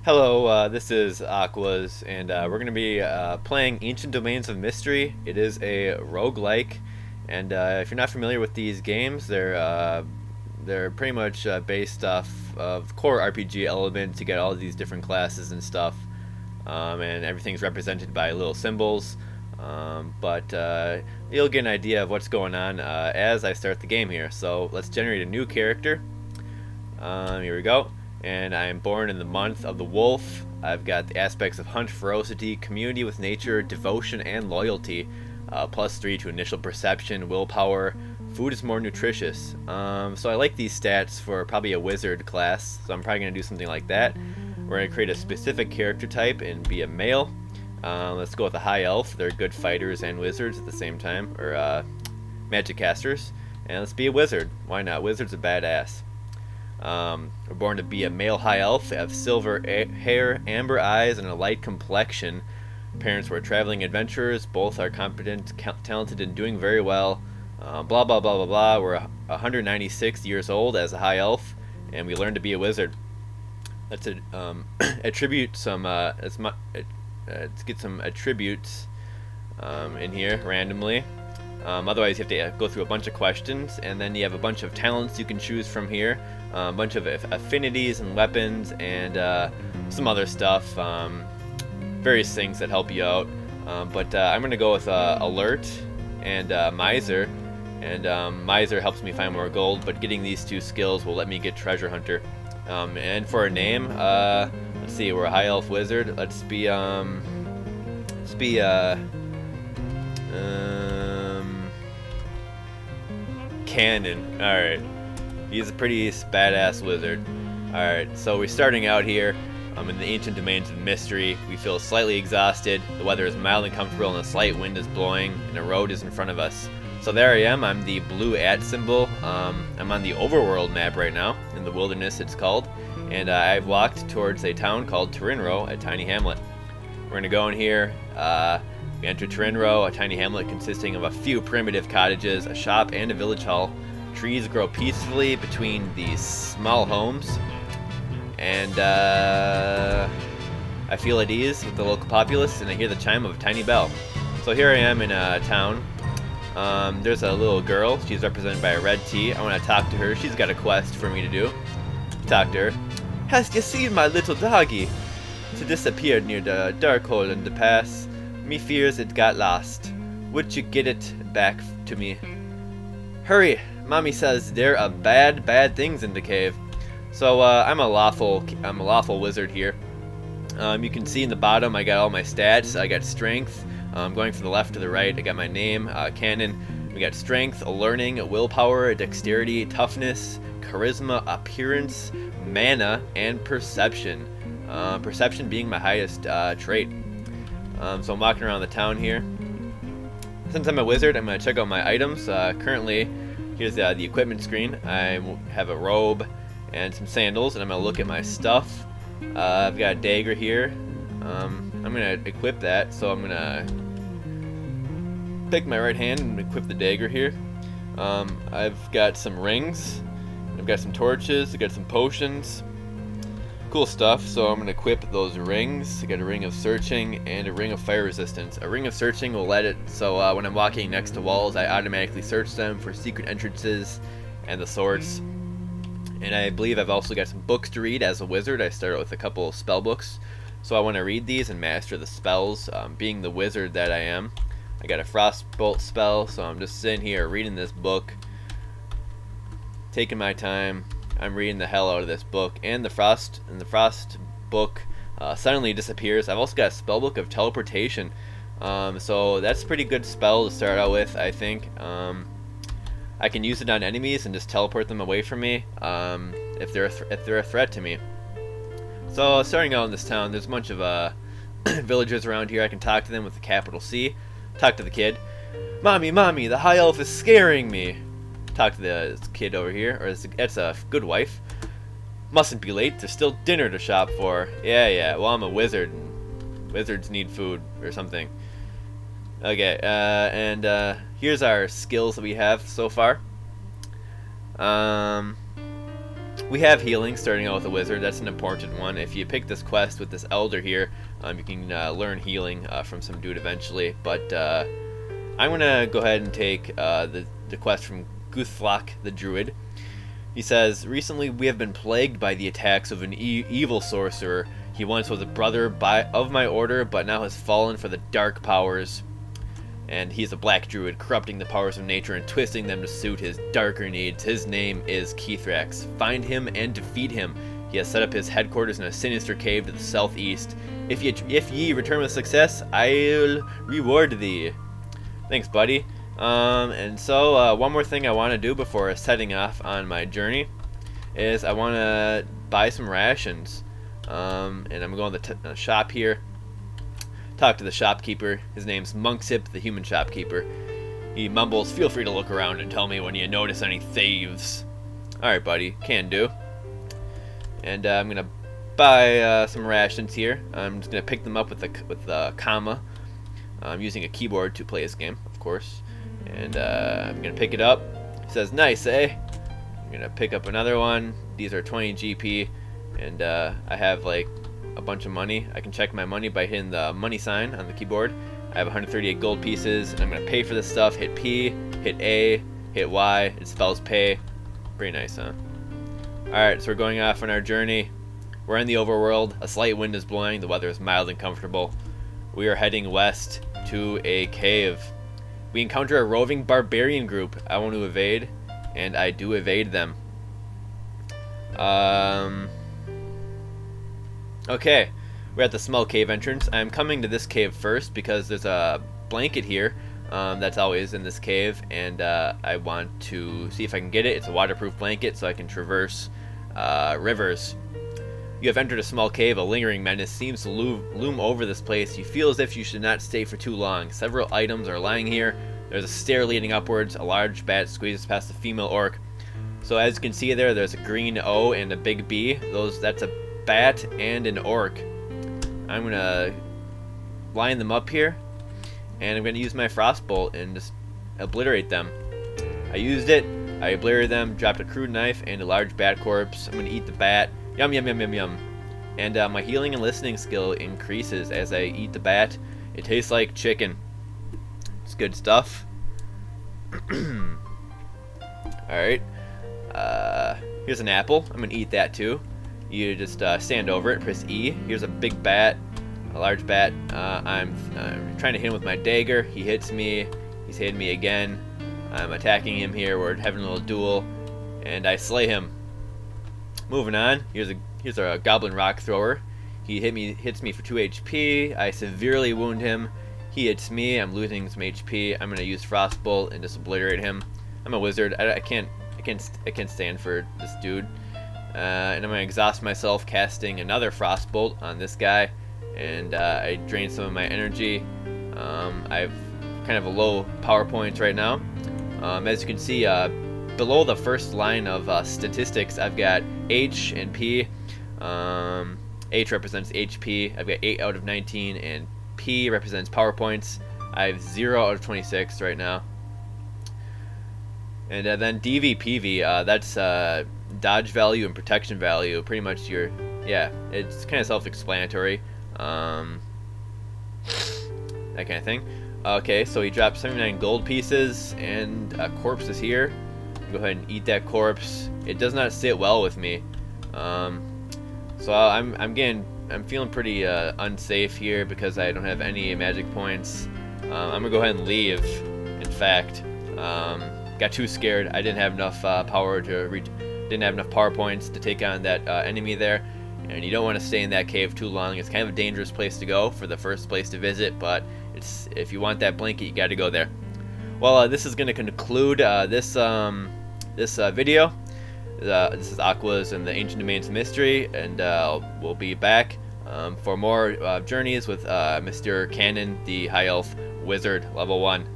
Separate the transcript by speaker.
Speaker 1: Hello, this is Aquas, and we're going to be playing Ancient Domains of Mystery. It is a roguelike, and if you're not familiar with these games, they're pretty much based off of core RPG elements. You get all these different classes and stuff, and everything's represented by little symbols. But you'll get an idea of what's going on as I start the game here. So let's generate a new character. Here we go. And I am born in the month of the wolf. I've got the aspects of hunt, ferocity, community with nature, devotion, and loyalty. +3 to initial perception, willpower. Food is more nutritious. So I like these stats for probably a wizard class, so I'm probably going to do something like that. We're going to create a specific character type and be a male. Let's go with a high elf. They're good fighters and wizards at the same time, or magic casters. And let's be a wizard. Why not? Wizards are badass. We're born to be a male high elf. They have silver hair, amber eyes, and a light complexion. Parents were traveling adventurers. Both are competent, talented, and doing very well. Blah blah blah blah blah. We're 196 years old as a high elf, and we learned to be a wizard. Let's attribute some. Let's get some attributes in here randomly. Otherwise, you have to go through a bunch of questions, and then you have a bunch of talents you can choose from here. A bunch of affinities and weapons and some other stuff, various things that help you out. But I'm going to go with alert and miser, and miser helps me find more gold, but getting these two skills will let me get treasure hunter. And for a name, let's see, we're a high elf wizard. Let's be Kanon. All right. He's a pretty badass wizard. Alright, so we're starting out here in the Ancient Domains of Mystery. We feel slightly exhausted. The weather is mild and comfortable, and a slight wind is blowing, and a road is in front of us. So there I am. I'm the blue @ symbol. I'm on the overworld map right now, in the wilderness it's called. And I've walked towards a town called Turinro, a tiny hamlet. We're going to go in here. We enter Turinro, a tiny hamlet consisting of a few primitive cottages, a shop, and a village hall. Trees grow peacefully between these small homes, and I feel at ease with the local populace, and I hear the chime of a tiny bell. So here I am in a town. There's a little girl. She's represented by a red T. I want to talk to her. She's got a quest for me to do. Talk to her. Hast you seen my little doggy? It disappeared near the dark hole in the pass. Me fears it got lost. Would you get it back to me? Hurry! Mommy says there are bad things in the cave. So I'm a lawful wizard here. You can see in the bottom I got all my stats. I got strength. Going from the left to the right, I got my name, Kanon. We got strength, learning, willpower, dexterity, toughness, charisma, appearance, mana, and perception. Perception being my highest trait. So I'm walking around the town here. Since I'm a wizard, I'm going to check out my items. Currently, here's the equipment screen. I have a robe and some sandals, and I'm going to look at my stuff. I've got a dagger here. I'm going to equip that, so I'm going to pick my right hand and equip the dagger here. I've got some rings. I've got some torches. I've got some potions. Cool stuff, so I'm going to equip those rings. I got a ring of searching and a ring of fire resistance. A ring of searching will let it so when I'm walking next to walls, I automatically search them for secret entrances and the sorts. And I believe I've also got some books to read as a wizard. I start with a couple of spell books, so I want to read these and master the spells. Being the wizard that I am, I got a frostbolt spell, so I'm just sitting here reading this book, taking my time. I'm reading the hell out of this book, and the frost book suddenly disappears. I've also got a spell book of teleportation, so that's a pretty good spell to start out with, I think. I can use it on enemies and just teleport them away from me if they're a threat to me. So starting out in this town, there's a bunch of villagers around here. I can talk to them with a capital C. Talk to the kid. Mommy, the high elf is scaring me. Talk to the kid over here, or it's a good wife. Mustn't be late, there's still dinner to shop for. Yeah, well I'm a wizard, and wizards need food, or something. Okay, and here's our skills that we have so far. We have healing, starting out with a wizard. That's an important one. If you pick this quest with this elder here, you can learn healing from some dude eventually. But I'm going to go ahead and take the quest from Guthlock the druid. He says, recently we have been plagued by the attacks of an evil sorcerer. He once was a brother of my order, but now has fallen for the dark powers. And he's a black druid, corrupting the powers of nature and twisting them to suit his darker needs. His name is Kethrax. Find him and defeat him. He has set up his headquarters in a sinister cave to the southeast. If ye return with success, I'll reward thee. Thanks, buddy. And so one more thing I want to do before setting off on my journey is I want to buy some rations. And I'm going to the shop here. Talk to the shopkeeper. His name's Monksip, the human shopkeeper. He mumbles, feel free to look around and tell me when you notice any thieves. Alright, buddy. Can do. And I'm going to buy some rations here. I'm just going to pick them up with the comma. I'm using a keyboard to play this game, of course. And I'm going to pick it up. It says, nice, eh? I'm going to pick up another one. These are 20 GP. And I have, like, a bunch of money. I can check my money by hitting the money sign on the keyboard. I have 138 gold pieces, and I'm going to pay for this stuff. Hit P, hit A, hit Y. It spells pay. Pretty nice, huh? Alright, so we're going off on our journey. We're in the overworld. A slight wind is blowing. The weather is mild and comfortable. We are heading west to a cave. We encounter a roving barbarian group. I want to evade, and I do evade them. Okay, we're at the small cave entrance. I'm coming to this cave first because there's a blanket here that's always in this cave, and I want to see if I can get it. It's a waterproof blanket, so I can traverse rivers. You have entered a small cave. A lingering menace seems to loom over this place. You feel as if you should not stay for too long. Several items are lying here. There's a stair leading upwards. A large bat squeezes past a female orc. So as you can see there's a green O and a big B. That's a bat and an orc. I'm gonna line them up here, and I'm gonna use my frostbolt and just obliterate them. I used it. I obliterated them. Dropped a crude knife and a large bat corpse. I'm gonna eat the bat. Yum yum yum yum yum. And my healing and listening skill increases as I eat the bat. It tastes like chicken. It's good stuff. All right. Here's an apple. I'm gonna eat that too. You just stand over it, press E. Here's a big bat, a large bat. I'm trying to hit him with my dagger. He hits me. He's hitting me again. I'm attacking him here. We're having a little duel, and I slay him. Moving on. Here's a goblin rock thrower. He hits me for 2 HP. I severely wound him. He hits me. I'm losing some HP. I'm gonna use frostbolt and just obliterate him. I'm a wizard. I can't stand for this dude. And I'm going to exhaust myself casting another frostbolt on this guy, and I drain some of my energy. I've kind of a low power points right now. As you can see, below the first line of statistics, I've got H and P. H represents HP. I've got 8 out of 19, and P represents power points. I have 0 out of 26 right now. And then DVPV, that's dodge value and protection value. Pretty much it's kind of self-explanatory. That kind of thing. Okay, so he dropped 79 gold pieces, and a corpse is here. Go ahead and eat that corpse. It does not sit well with me. So I'm feeling pretty unsafe here because I don't have any magic points. I'm gonna go ahead and leave. In fact, got too scared. I didn't have enough didn't have enough power points to take on that enemy there. And you don't want to stay in that cave too long. It's kind of a dangerous place to go for the first place to visit, but if you want that blanket, you got to go there. Well, this is going to conclude this video. This is Aquas and the Ancient Domains of Mystery, and we'll be back for more journeys with Mr. Kanon, the High Elf Wizard, level 1.